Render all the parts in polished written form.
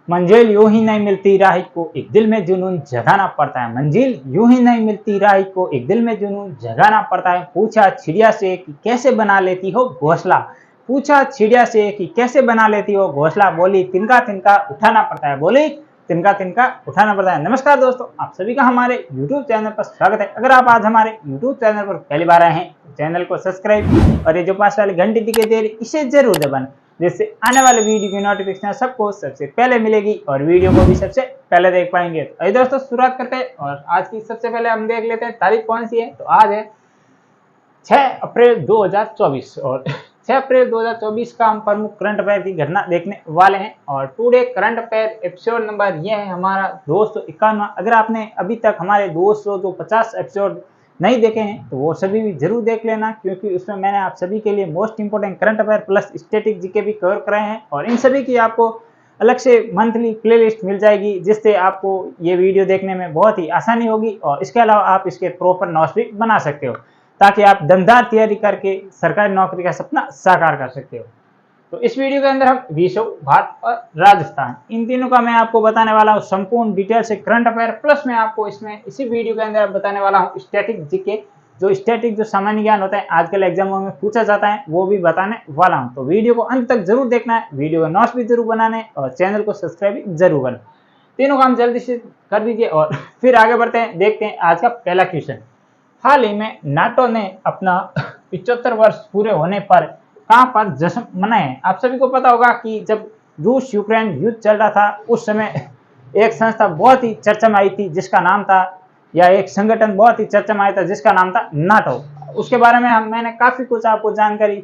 मंजिल यूं ही नहीं मिलती राही को, एक दिल में जुनून जगाना पड़ता है। मंजिल यूं ही नहीं मिलती राही को, एक दिल में जुनून जगाना पड़ता है। पूछा चिड़िया से कि कैसे बना लेती हो घोंसला, पूछा चिड़िया से कि कैसे बना लेती हो घोंसला, बोली तिनका तिनका उठाना पड़ता है, बोली तिनका तिनका उठाना पड़ता है। नमस्कार दोस्तों, आप सभी का हमारे YouTube चैनल पर स्वागत है। अगर आप आज हमारे YouTube चैनल पर पहली बार आए हैं तो चैनल को सब्सक्राइब और ये जो पास वाली घंटी दिखाई दे रही इसे जरूर दबाना, जिससे आने वाले वीडियो की नोटिफिकेशन सबको सबसे पहले मिलेगी और वीडियो को भी सबसे पहले देख पाएंगे। तो दोस्तों शुरुआत करते हैं और आज की सबसे पहले हम देख लेते हैं तारीख कौन सी है। तो आज है 6 अप्रैल 2024 और 6 अप्रैल 2024 का हम प्रमुख करंट अफेयर की घटना देखने वाले हैं। और today current affair episode number ये है हमारा 251। अगर आपने अभी तक हमारे 250 एपिसोड नहीं देखे हैं तो वो सभी भी जरूर देख लेना, क्योंकि उसमें मैंने आप सभी के लिए most important current affair plus static GK भी कवर कराए हैं और इन सभी की आपको अलग से मंथली प्लेलिस्ट मिल जाएगी, जिससे आपको ये वीडियो देखने में बहुत ही आसानी होगी। और इसके अलावा आप इसके प्रॉपर नोट्स भी बना सकते हो ताकि आप दमदार तैयारी करके सरकारी नौकरी का सपना साकार कर सकते हो। तो इस वीडियो के अंदर हम विश्व, भारत और राजस्थान इन तीनों का मैं आपको बताने वाला हूँ संपूर्ण डिटेल से करंट अफेयर, प्लस मैं आपको इसमें इसी वीडियो के अंदर बताने वाला हूँ स्टैटिक जीके, जो स्टैटिक जो सामान्य ज्ञान होता है आजकल एग्जामों में पूछा जाता है वो भी बताने वाला हूँ। तो वीडियो को अंत तक जरूर देखना है, वीडियो का नोट्स भी जरूर बनाने और चैनल को सब्सक्राइब भी जरूर करना। तीनों काम जल्दी से कर दीजिए और फिर आगे बढ़ते हैं, देखते हैं आज का पहला क्वेश्चन। हाल ही में नाटो ने अपना 75 वर्ष पूरे होने पर कहां पर जश्न मनाए। आप सभी को पता होगा कि जब रूस यूक्रेन युद्ध चल रहा था उस समय एक संस्था बहुत ही चर्चा में आई थी जिसका नाम था, या एक संगठन बहुत ही चर्चा में आया था जिसका नाम था नाटो। उसके बारे में मैंने काफी कुछ आपको जानकारी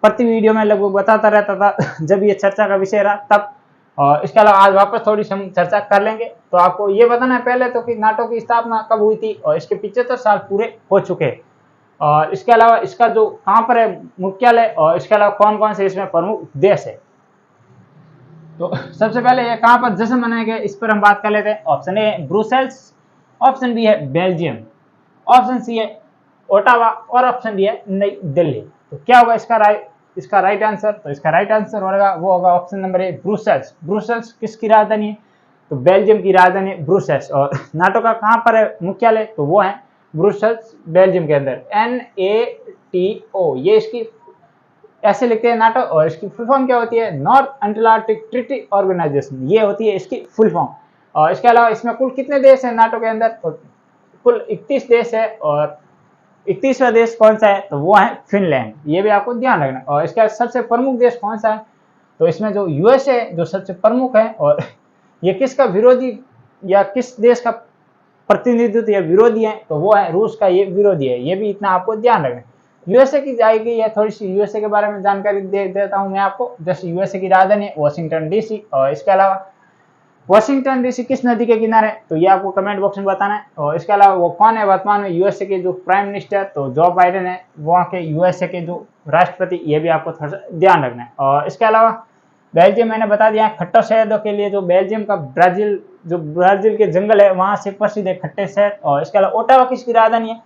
प्रति वीडियो में लगभग बताता रहता था जब ये चर्चा का विषय रहा तब। और इसके अलावा आज वापस थोड़ी सी हम चर्चा कर लेंगे। तो आपको ये बताना है पहले तो कि नाटो की स्थापना कब हुई थी और इसके 75 साल पूरे हो चुके। और इसके अलावा इसका जो कहाँ पर है मुख्यालय, और इसके अलावा कौन कौन से इसमें प्रमुख देश है। तो सबसे पहले ये कहाँ पर जश्न मनाया गया इस पर हम बात कर लेते हैं। ऑप्शन ए है ब्रुसेल्स, ऑप्शन बी है बेल्जियम, ऑप्शन सी है ओटावा और ऑप्शन डी है नई दिल्ली। तो क्या होगा इसका राइट आंसर? तो इसका राइट आंसर होगा वो होगा option number A Brussels. Brussels किसकी राजधानी है? तो बेल्जियम की राजधानी है ब्रुसेल्स। और नाटो का कहाँ पर है मुख्यालय? तो वो है ब्रुसेल्स बेल्जियम के अंदर। NATO, ये इसकी ऐसे लिखते हैं नाटो, और इसकी फुल फॉर्म क्या होती है? नॉर्थ अटलांटिक ट्रीटी ऑर्गेनाइजेशन, ये होती है इसकी फुल फॉर्म। और इसके अलावा इसमें कुल कितने देश हैं नाटो के अंदर? तो कुल 31 देश है और 31वां देश कौन सा है? तो वो है फिनलैंड। ये भी आपको ध्यान रखना। और इसका सबसे प्रमुख देश कौन सा है? तो इसमें जो यूएस है जो सबसे प्रमुख है, और ये किसका विरोधी या किस देश का प्रतिनिधित्व या विरोधी है? तो वो है रूस का, ये विरोधी है। ये भी इतना आपको ध्यान रखना। यूएसए की जाएगी या थोड़ी सी यूएसए के बारे में जानकारी दे देता हूं मैं आपको। जैसे यूएसए की राजधानी है वॉशिंगटन डीसी, और इसके अलावा वॉशिंगटन डीसी किस नदी के किनारे? तो ये आपको कमेंट बॉक्स में बताना है। और इसके अलावा वो कौन है वर्तमान में यूएसए के जो प्राइम मिनिस्टर? तो जो बाइडेन है, वहाँ के यूएसए के जो राष्ट्रपति, ये भी आपको थोड़ा सा ध्यान रखना है। और इसके अलावा बेल्जियम मैंने बता दिया खट्टे शहरों के लिए, जो बेल्जियम का ब्राजील के जंगल है वहां से प्रसिद्ध है खट्टे शहर। और इसके अलावा ओटावा किसकी राजधानी है?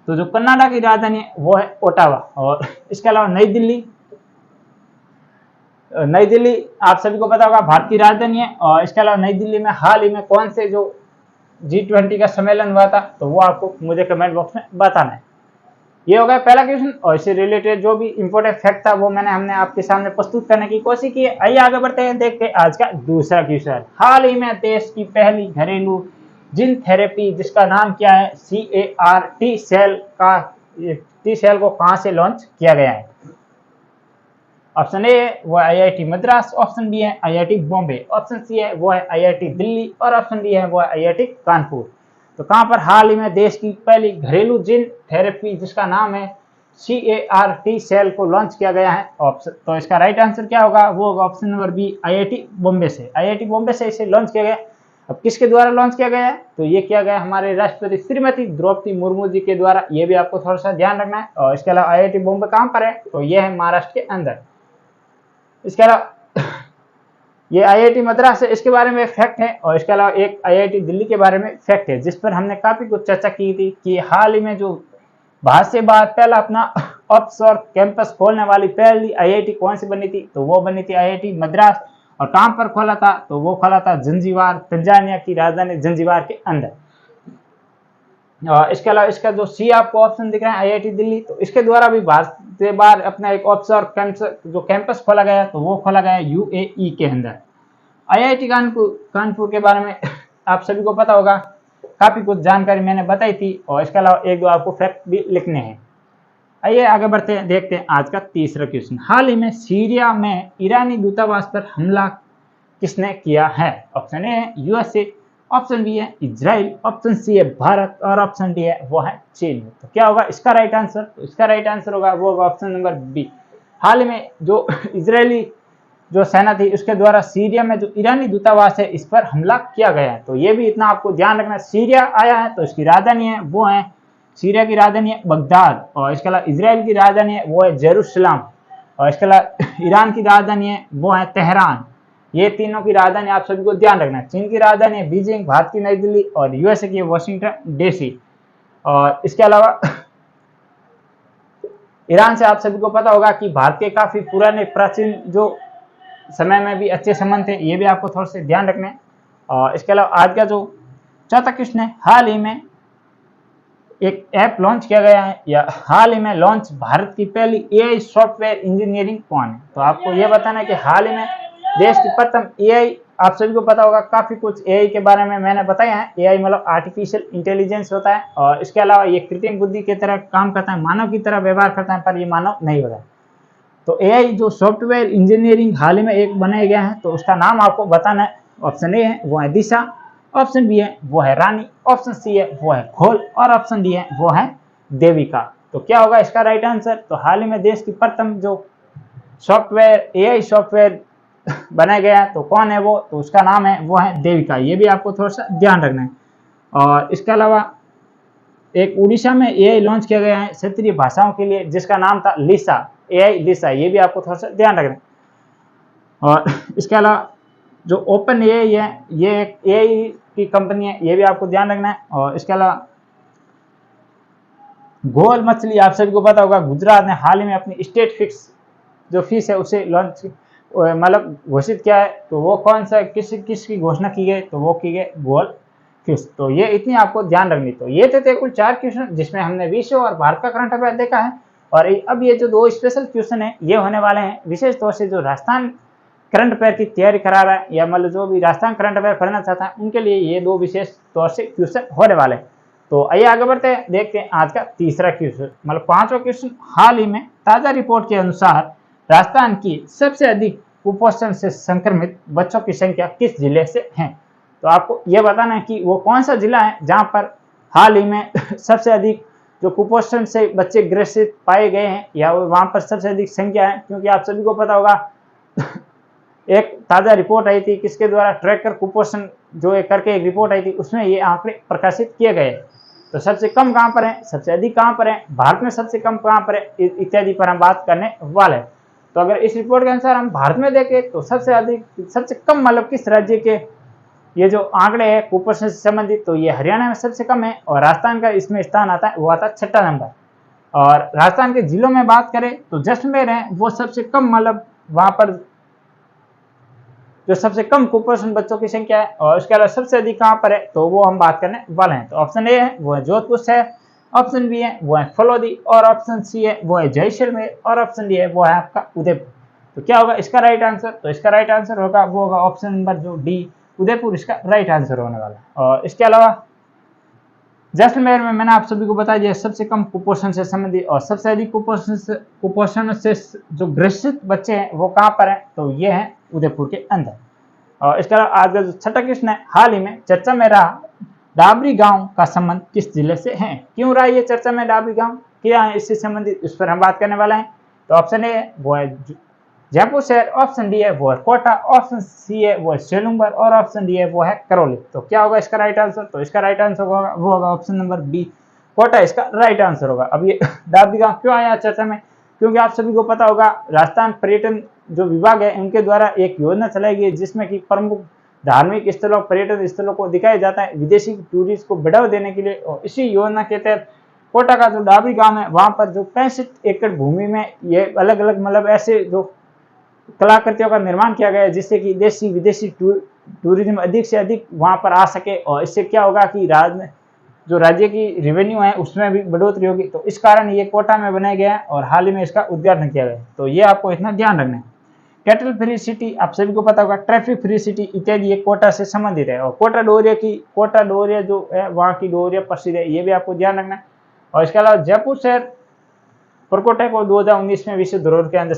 तो जो कनाडा की राजधानी है वो है ओटावा। और इसके अलावा नई दिल्ली आप सभी को पता होगा भारत की राजधानी है। और इसके अलावा नई दिल्ली में हाल ही में कौन से जो G20 का सम्मेलन हुआ था? तो वो आपको मुझे कमेंट बॉक्स में बताना है। ये हो गया पहला क्वेश्चन, और इससे रिलेटेड जो भी इंपॉर्टेंट फैक्ट था वो हमने आपके सामने प्रस्तुत करने की कोशिश की है। आइए आगे बढ़ते हैं, देखते हैं आज का दूसरा क्वेश्चन। हाल ही में देश की पहली घरेलू जीन थेरेपी जिसका नाम क्या है? CAR टी सेल को कहां से लॉन्च किया गया है? ऑप्शन ए वो IIT मद्रास, ऑप्शन बी है IIT बॉम्बे, ऑप्शन सी है वो है IIT दिल्ली, और ऑप्शन डी है वो है IIT कानपुर। तो कहां पर हाल ही में देश की पहली घरेलू जीन थेरेपी जिसका नाम है CAR टी सेल को लॉन्च किया गया है? ऑप्शन, तो इसका राइट आंसर क्या होगा? वो होगा option number B IIT Bombay से। IIT बॉम्बे से इसे लॉन्च किया गया। अब किसके द्वारा लॉन्च किया गया है? तो ये किया गया हमारे राष्ट्रपति श्रीमती द्रौपदी मुर्मू जी के द्वारा। ये भी आपको थोड़ा सा ध्यान रखना है। और इसके अलावा IIT बॉम्बे कहां पर है? तो ये है महाराष्ट्र के अंदर। इसके अलावा ये IIT मद्रास है, इसके बारे में फैक्ट है। और इसके अलावा एक IIT दिल्ली के बारे में फैक्ट है जिस पर हमने काफी कुछ चर्चा की थी कि हाल ही में जो भारत से बाहर पहला अपना ऑफशोर कैंपस खोलने वाली पहली IIT कौन सी बनी थी? तो वो बनी थी IIT मद्रास। और कहाँ पर खोला था, तो वो खोला था जंजीबार, तंजानिया की राजधानी जंजीबार के अंदर। इसके अलावा इसका जो सी आपको ऑप्शन दिख रहा है आईआईटी दिल्ली, तो इसके द्वारा भी भारत के बाहर अपना एक ऑफशोर जो कैंपस खोला गया, तो वो खोला गया यूएई के अंदर। आईआईटी कानपुर के बारे में आप सभी को पता होगा, काफी कुछ जानकारी मैंने बताई थी, और इसके अलावा एक दो आपको फैक्ट भी लिखने हैं। आइए आगे बढ़ते हैं, देखते हैं आज का तीसरा क्वेश्चन। हाल ही में सीरिया में ईरानी दूतावास पर हमला किसने किया है? ऑप्शन ए है यूएसए, ऑप्शन बी है इजराइल, ऑप्शन सी है भारत, और ऑप्शन डी है वो है चीन। तो क्या होगा इसका राइट आंसर? तो इसका राइट आंसर होगा वो होगा ऑप्शन नंबर बी। हाल ही में जो इजरायली जो सेना थी उसके द्वारा सीरिया में जो ईरानी दूतावास है इस पर हमला किया गया है। तो ये भी इतना आपको ध्यान रखना, सीरिया आया है तो इसकी राजधानी है वो है, सीरिया की राजधानी है बगदाद, और इसके अलावा इजराइल की राजधानी है वो है जेरूसलम, और इसके अलावा ईरान की राजधानी है वो है तेहरान। ये तीनों की राजधानी आप सभी को ध्यान रखना है। चीन की राजधानी है बीजिंग, भारत की नई दिल्ली, और यूएसए की वाशिंगटन डीसी। और इसके अलावा ईरान से आप सभी को पता होगा कि भारत के काफी पुराने प्राचीन जो समय में भी अच्छे संबंध थे, ये भी आपको थोड़ा से ध्यान रखना है। और इसके अलावा आज का जो चौथा क्वेश्चन है, हाल ही में एक ऐप लॉन्च किया गया है, या हाल ही में लॉन्च भारत की पहली एआई सॉफ्टवेयर इंजीनियरिंग कौन है? तो आपको यह बताना है कि हाल ही में देश की प्रथम एआई, आप सभी को पता होगा काफी कुछ एआई के बारे में मैंने बताया है। एआई मतलब आर्टिफिशियल इंटेलिजेंस होता है, और इसके अलावा ये कृत्रिम बुद्धि की तरह काम करता है, मानव की तरह व्यवहार करता है, पर ये मानव नहीं होता। तो एआई जो सॉफ्टवेयर इंजीनियरिंग हाल ही में एक बनाया गया है, तो उसका नाम आपको बताना है। ऑप्शन ए है वो है दिशा, ऑप्शन बी है वो है रानी, ऑप्शन सी है वो है खोल, और ऑप्शन डी है वो है देविका। तो क्या होगा इसका राइट आंसर? तो हाल ही में देश की प्रथम जो सॉफ्टवेयर एआई सॉफ्टवेयर बनाया गया है, तो कौन है वो? तो उसका नाम है वो है देविका। ये भी आपको थोड़ा सा ध्यान रखना है। और इसके अलावा एक उड़ीसा में एआई लॉन्च किया गया है क्षेत्रीय भाषाओं के लिए, जिसका नाम था लिसा, एआई लिसा। ये भी आपको थोड़ा सा ध्यान रखना है। और इसके अलावा जो ओपन एआई है ये एक एआई की कंपनी है, ये भी आपको ध्यान रखना है। और इसके अलावा गोल मछली, आप सभी को पता होगा गुजरात ने हाल ही में अपनी स्टेट फिक्स जो फीस है उसे लॉन्च मतलब घोषित किया है। तो वो कौन सा किसकी घोषणा की गई? तो वो की गई गोल फिक्स। तो ये इतनी आपको ध्यान रखनी। तो ये थे कुल 4 क्वेश्चन जिसमें हमने विश्व और भारत का करंट अफेयर देखा है। और अब ये जो 2 स्पेशल क्वेश्चन है ये होने वाले हैं विशेष तौर से जो राजस्थान करंट अफेयर की तैयारी करा रहा है, या मतलब जो भी राजस्थान करंट अफेयर पढ़ना चाहता है उनके लिए ये 2 विशेष तौर से क्वेश्चन होने वाले हैं। तो आइए आगे बढ़ते हैं, देखते हैं आज का तीसरा क्वेश्चन, मतलब 5वां क्वेश्चन। हाल ही में ताजा रिपोर्ट के अनुसार राजस्थान की सबसे अधिक कुपोषण से संक्रमित बच्चों की संख्या किस जिले से है? तो आपको यह बताना है कि वो कौन सा जिला है जहां पर हाल ही में सबसे अधिक जो कुपोषण से बच्चे ग्रसित पाए गए हैं, या वहां पर सबसे अधिक संख्या है। क्योंकि आप सभी को पता होगा एक ताजा रिपोर्ट आई थी किसके द्वारा, ट्रैकर कुपोषण जो एक करके एक रिपोर्ट आई थी, उसमें ये आंकड़े प्रकाशित किए गए। तो सबसे कम कहां पर है, सबसे अधिक कहां पर है, भारत में सबसे कम कहां पर है, इत्यादि पर हम बात करने वाले हैं। तो अगर इस रिपोर्ट के अनुसार हम भारत में देखें तो सबसे अधिक सबसे कम मतलब किस राज्य के ये जो आंकड़े हैं कुपोषण से संबंधित, तो ये हरियाणा में सबसे कम है, और राजस्थान का इसमें स्थान आता है, वो आता है 6ठा नंबर। और राजस्थान के जिलों में बात करें तो जैसलमेर है वो सबसे कम, मतलब वहां पर जो सबसे कम कुपोषण बच्चों की संख्या है। और उसके अलावा सबसे अधिक कहां पर है, तो वो हम बात करने वाले हैं। तो ऑप्शन ए है वो है जोधपुर शहर, ऑप्शन बी है वो है फलोदी, और ऑप्शन सी है वो है जैसलमेर, और ऑप्शन डी है वो है आपका उदयपुर। तो क्या होगा इसका राइट आंसर? तो इसका राइट आंसर होगा वो होगा ऑप्शन नंबर जो डी, उदयपुर, इसका राइट आंसर होने वाला है। और इसके अलावा जैसलमेर में मैंने आप सभी को बताया दिया सबसे कम कुपोषण से संबंधित, और सबसे अधिक कुपोषण से जो ग्रसित बच्चे हैं वो कहां पर हैं, तो ये है उदयपुर के अंदर। और इसके अलावा आज का जो 6ठा क्वेश्चन है, हाल ही में चर्चा में रहा डाबरी गांव का संबंध किस जिले से है? क्यों रहा ये चर्चा में डाबरी गांव, क्या है इससे संबंधित, इस पर हम बात करने वाले हैं। तो ऑप्शन ए है वो है जयपुर शहर, ऑप्शन डी है वो है कोटा, ऑप्शन सी है वो है सेलुम्बर, और ऑप्शन डी है वो है करौली। तो क्या होगा इसका राइट आंसर? तो इसका राइट आंसर होगा वो होगा ऑप्शन नंबर बी, कोटा, इसका राइट आंसर होगा। अब ये डाबरी गांव क्यों आया चर्चा में? क्योंकि आप सभी को पता होगा राजस्थान पर्यटन जो विभाग है उनके द्वारा एक योजना चलाई गई जिसमें कि प्रमुख धार्मिक स्थलों, पर्यटन स्थलों को दिखाया जाता है विदेशी टूरिस्ट को बढ़ावा देने के लिए। और इसी योजना के तहत कोटा का जो डाबरी गांव है वहां पर जो 65 एकड़ भूमि में ये अलग अलग मतलब ऐसे जो कलाकृतियों का निर्माण किया गया है, जिससे कि देशी विदेशी टूरिज्म अधिक से अधिक वहां पर आ सके, और इससे क्या होगा कि जो राज्य की रेवेन्यू है उसमें भी बढ़ोतरी होगी। तो इस कारण ये कोटा में बनाया गया है और हाल ही में इसका उद्घाटन किया गया है। तो ये आपको इतना ध्यान रखना है। कैटल फ्री सिटी आप सभी को पता होगा, ट्रैफिक फ्री सिटी इत्यादि ये कोटा से संबंधित है। और कोटा डोरिया जो है वहाँ की डोरिया प्रसिद्ध है, ये भी आपको ध्यान रखना है। और इसके अलावा जयपुर शहर प्रकोटे को 2019 में विश्व धरोहर के अंदर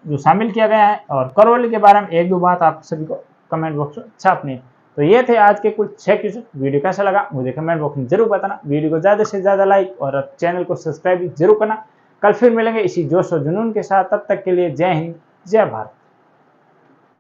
जो शामिल किया गया है। और करौली के बारे में एक दो बात आप सभी को कमेंट बॉक्स में छापनी है। तो ये थे आज के कुछ 6 क्वेश्चन। वीडियो कैसा लगा मुझे कमेंट बॉक्स में जरूर बताना। वीडियो को ज़्यादा से ज़्यादा लाइक और चैनल को सब्सक्राइब जरूर करना। कल फिर मिलेंगे इसी जोश और जुनून के साथ। तब तक के लिए जय हिंद, जय भारत।